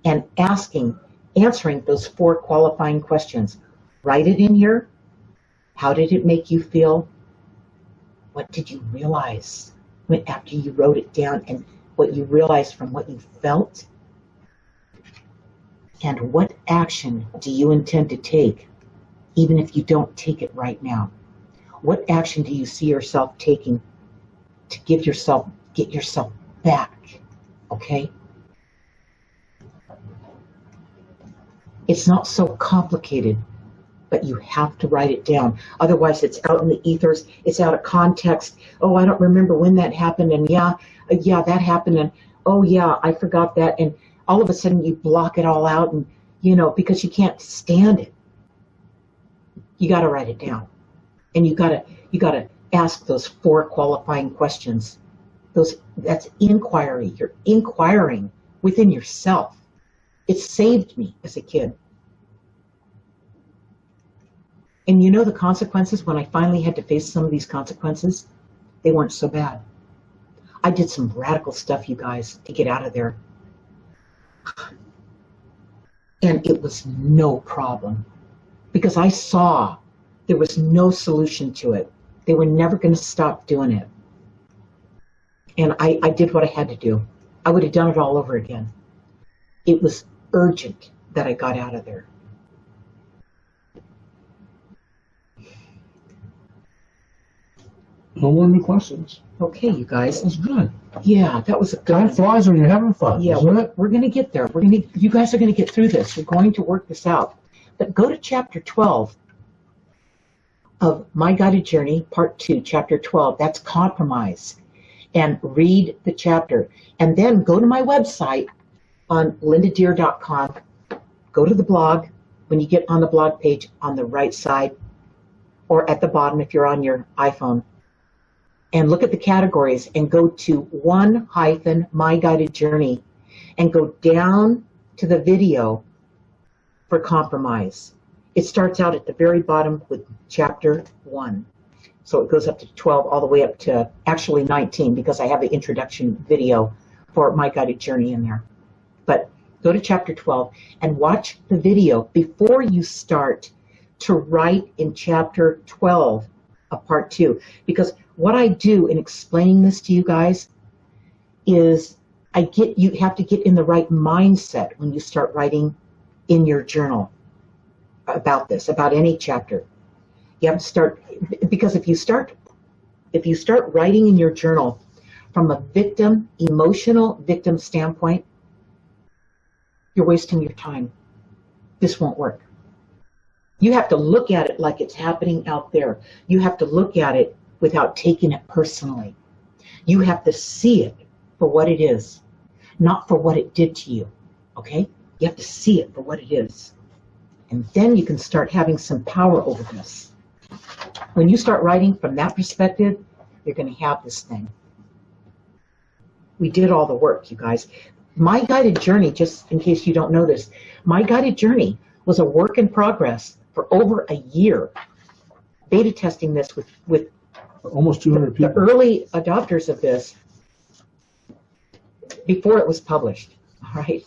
and answering those 4 qualifying questions. Write it in here. How did it make you feel? What did you realize after you wrote it down and what you realized from what you felt? And what action do you intend to take, even if you don't take it right now? What action do you see yourself taking to get yourself back? Okay? It's not so complicated, but you have to write it down. Otherwise, it's out in the ethers. It's out of context. Oh, I don't remember when that happened, and yeah, that happened, and oh yeah, I forgot that, and all of a sudden you block it all out, and because you can't stand it. You got to write it down, and you got to ask those 4 qualifying questions. That's inquiry. You're inquiring within yourself. It saved me as a kid. And the consequences, when I finally had to face some of these consequences, they weren't so bad. I did some radical stuff, you guys, to get out of there. And it was no problem because I saw there was no solution to it. They were never going to stop doing it. And I did what I had to do. I would have done it all over again. It was urgent that I got out of there. No more new questions. Okay, you guys. That was good. Yeah, that was a good Time flies when you're having fun, Yeah, isn't it? we're going to get there. You guys are going to get through this. We're going to work this out. But go to chapter 12 of My Guided Journey, part 2, chapter 12. That's compromise. And read the chapter. And then go to my website on lindadeir.com. Go to the blog. When you get on the blog page on the right side or at the bottom if you're on your iPhone, and look at the categories and go to 1-My Guided Journey and go down to the video for compromise. It starts out at the very bottom with chapter 1. So it goes up to 12 all the way up to actually 19 because I have the introduction video for My Guided Journey in there. But go to chapter 12 and watch the video before you start to write in chapter 12 of part 2. Because what I do in explaining this to you guys is you have to get in the right mindset when you start writing in your journal about this, about any chapter. You have to start, because if you start writing in your journal from a emotional victim standpoint, you're wasting your time. This won't work. You have to look at it like it's happening out there. You have to look at it without taking it personally. You have to see it for what it is, not for what it did to you, okay? You have to see it for what it is. And then you can start having some power over this. When you start writing from that perspective, you're going to have this thing. We did all the work, you guys. My Guided Journey, just in case you don't know this, My Guided Journey was a work in progress for over a year. Beta testing this with almost 200 people. The early adopters of this before it was published. All right.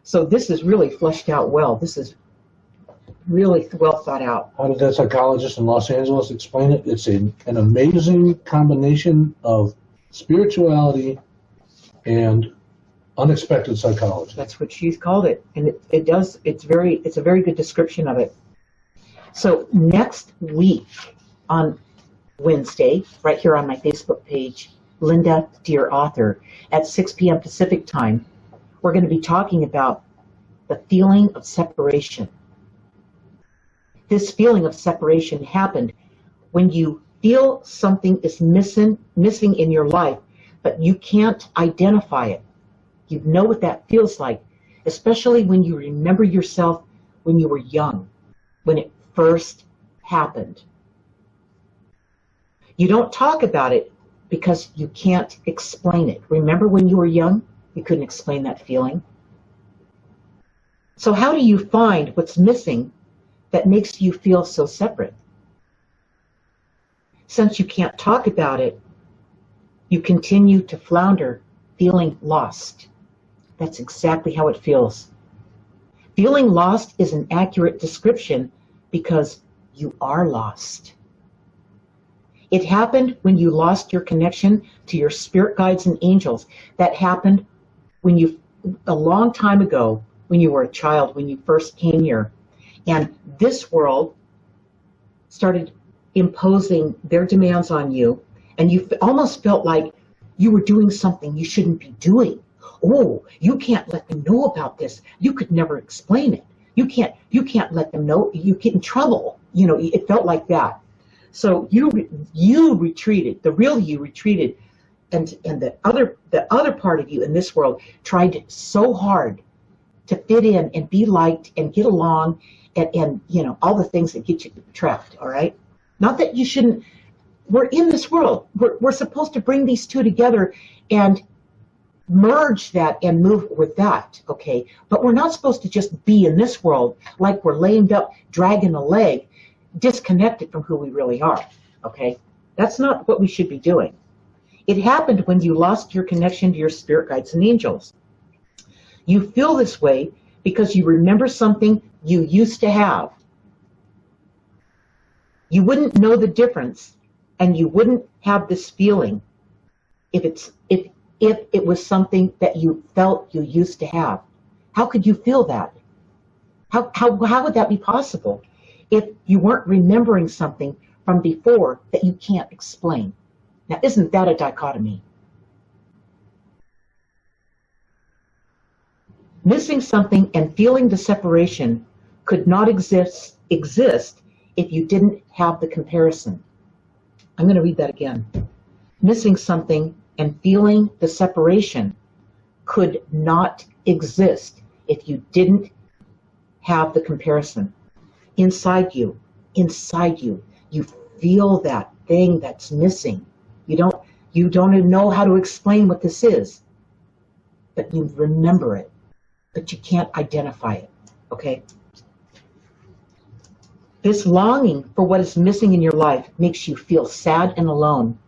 So this is really fleshed out well. This is really well thought out. How did that psychologist in Los Angeles explain it? It's an amazing combination of spirituality and unexpected psychology. That's what she's called it, and it's a very good description of it. So next week on Wednesday, right here on my Facebook page, Linda Deir Author, at 6 p.m. Pacific time, we're going to be talking about the feeling of separation. This feeling of separation happened when you feel something is missing in your life, but you can't identify it. You know what that feels like, especially when you remember yourself when you were young, when it first happened. You don't talk about it because you can't explain it. Remember when you were young, you couldn't explain that feeling? So how do you find what's missing that makes you feel so separate? Since you can't talk about it, you continue to flounder, feeling lost. That's exactly how it feels. Feeling lost is an accurate description because you are lost. It happened when you lost your connection to your spirit guides and angels. That happened a long time ago, when you were a child, when you first came here. And this world started imposing their demands on you, and you almost felt like you were doing something you shouldn't be doing. Oh, you can't let them know about this. You could never explain it. You can't let them know. You get in trouble. You know, it felt like that. So you retreated. The real you retreated, and the other part of you in this world tried so hard to fit in and be liked and get along, and you know, all the things that get you trapped. All right. Not that you shouldn't. We're in this world. We're supposed to bring these two together and merge that and move with that, okay? But we're not supposed to just be in this world like we're lamed up, dragging a leg, disconnected from who we really are, okay? That's not what we should be doing. It happened when you lost your connection to your spirit guides and angels. You feel this way because you remember something you used to have. You wouldn't know the difference, and you wouldn't have this feeling if it was something that you felt you used to have. How could you feel that? How would that be possible if you weren't remembering something from before that you can't explain? Now, isn't that a dichotomy? Missing something and feeling the separation could not exist if you didn't have the comparison. I'm going to read that again. Missing something and feeling the separation could not exist if you didn't have the comparison. Inside you, you feel that thing that's missing. You don't even know how to explain what this is. but you remember it, but you can't identify it, okay? This longing for what is missing in your life makes you feel sad and alone.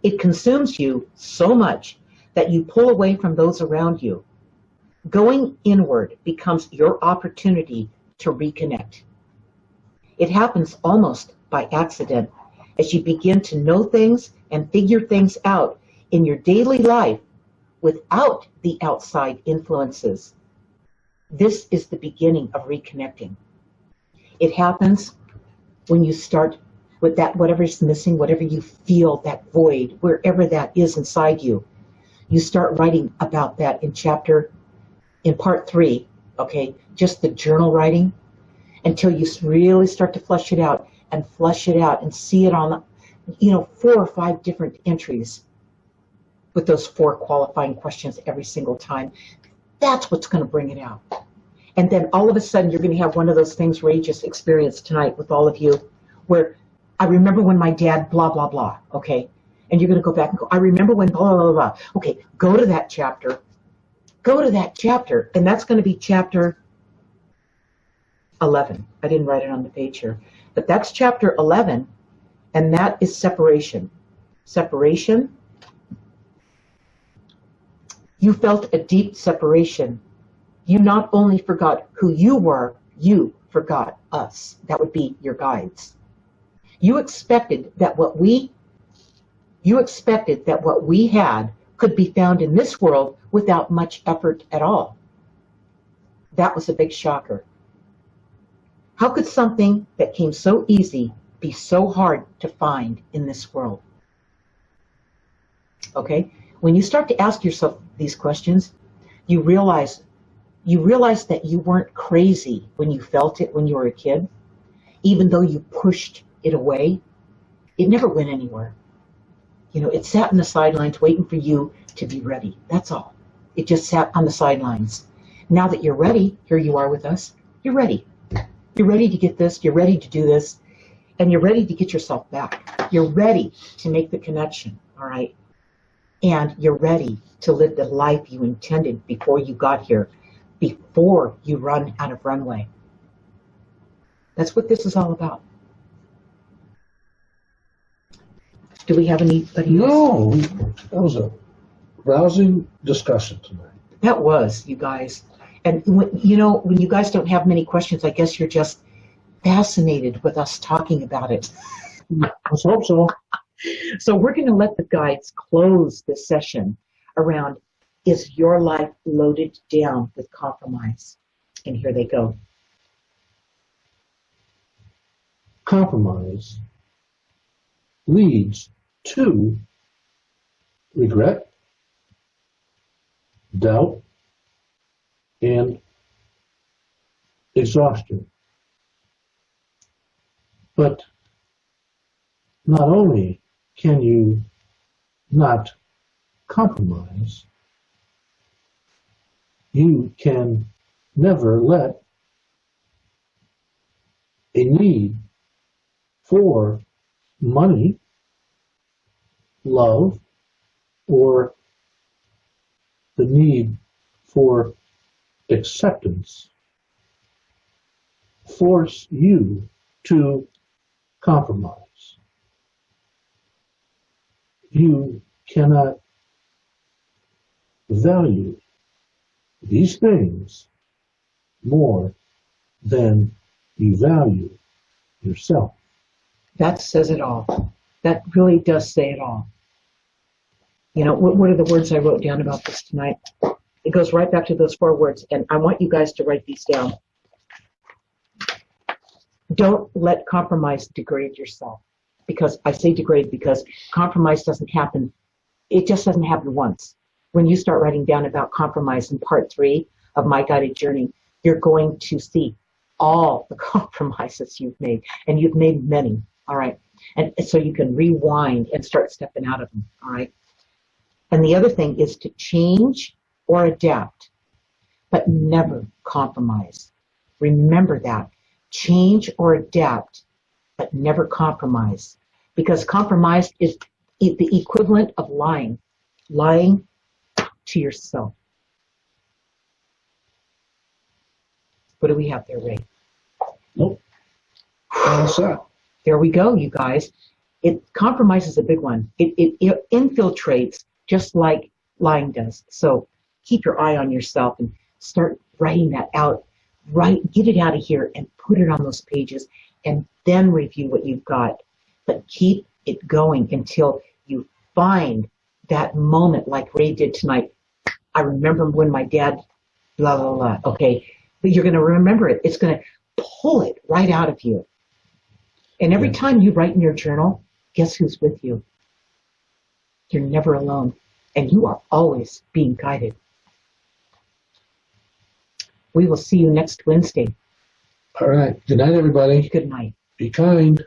It consumes you so much that you pull away from those around you. Going inward becomes your opportunity to reconnect. It happens almost by accident as you begin to know things and figure things out in your daily life without the outside influences. This is the beginning of reconnecting. It happens when you start with that, whatever's missing, whatever you feel, that void, wherever that is inside you. You start writing about that in part 3, okay? Just the journal writing, until you really start to flesh it out and see it on, 4 or 5 different entries with those 4 qualifying questions every single time. That's what's going to bring it out. And then all of a sudden, you're going to have one of those things where you just experienced tonight with all of you, where I remember when my dad, blah, blah, blah, okay? And you're going to go back and go, I remember when blah, blah, blah. Okay, go to that chapter. Go to that chapter. And that's going to be chapter 11. I didn't write it on the page here. But that's chapter 11, and that is separation. Separation. You felt a deep separation. You not only forgot who you were, you forgot us. That would be your guides. You expected that what we had could be found in this world without much effort at all. That was a big shocker. How could something that came so easy be so hard to find in this world? Okay? When you start to ask yourself these questions, you realize that you weren't crazy when you felt it when you were a kid. Even though you pushed it away, it never went anywhere. It sat on the sidelines waiting for you to be ready. That's all. It just sat on the sidelines. Now that you're ready, here you are with us. You're ready. You're ready to get this. You're ready to do this. And you're ready to get yourself back. You're ready to make the connection, all right? And you're ready to live the life you intended before you got here, before you run out of runway. That's what this is all about. Do we have anybody else? No, that was a rousing discussion tonight. That was, you guys. And when you guys don't have many questions, I guess you're just fascinated with us talking about it. Let's hope so. So we're going to let the guides close this session around, is your life loaded down with compromise? And here they go. Compromise leads to regret, doubt, and exhaustion. But not only can you not compromise, you can never let a need for money, love, or the need for acceptance force you to compromise. You cannot value these things more than you value yourself. That says it all. That really does say it all. What are the words I wrote down about this tonight? It goes right back to those 4 words, and I want you guys to write these down. Don't let compromise degrade yourself. Because I say degrade because compromise doesn't happen. It just doesn't happen once. When you start writing down about compromise in part 3 of My Guided Journey, you're going to see all the compromises you've made, and you've made many, all right? And so you can rewind and start stepping out of them, all right? And the other thing is to change or adapt, but never compromise. Remember that. Change or adapt, but never compromise. Because compromise is the equivalent of lying to yourself. What do we have there, Ray? Nope. All set. There we go, you guys. Compromise is a big one. It infiltrates just like lying does. So keep your eye on yourself and start writing that out. Get it out of here and put it on those pages, and then review what you've got. But keep it going until you find that moment like Ray did tonight. I remember when my dad, blah, blah, blah. Okay, but you're going to remember it. It's going to pull it right out of you. And every time you write in your journal, guess who's with you? You're never alone, and you are always being guided. We will see you next Wednesday. All right. Good night, everybody. Good night. Be kind.